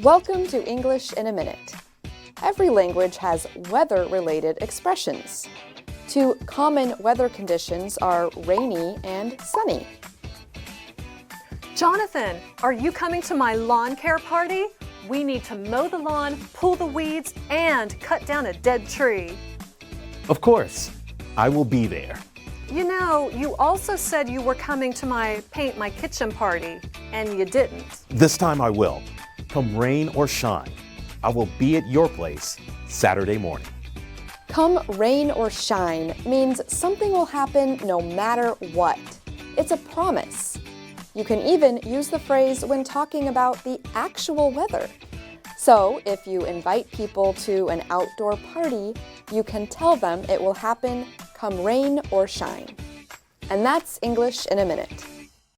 Welcome to English in a Minute. Every language has weather-related expressions. Two common weather conditions are rainy and sunny. Jonathan, are you coming to my lawn care party? We need to mow the lawn, pull the weeds, and cut down a dead tree. Of course, I will be there. You know, you also said you were coming to my paint my kitchen party, and you didn't. This time I will. Come rain or shine, I will be at your place Saturday morning. Come rain or shine means something will happen no matter what. It's a promise. You can even use the phrase when talking about the actual weather. So, if you invite people to an outdoor party, you can tell them it will happen come rain or shine. And that's English in a Minute.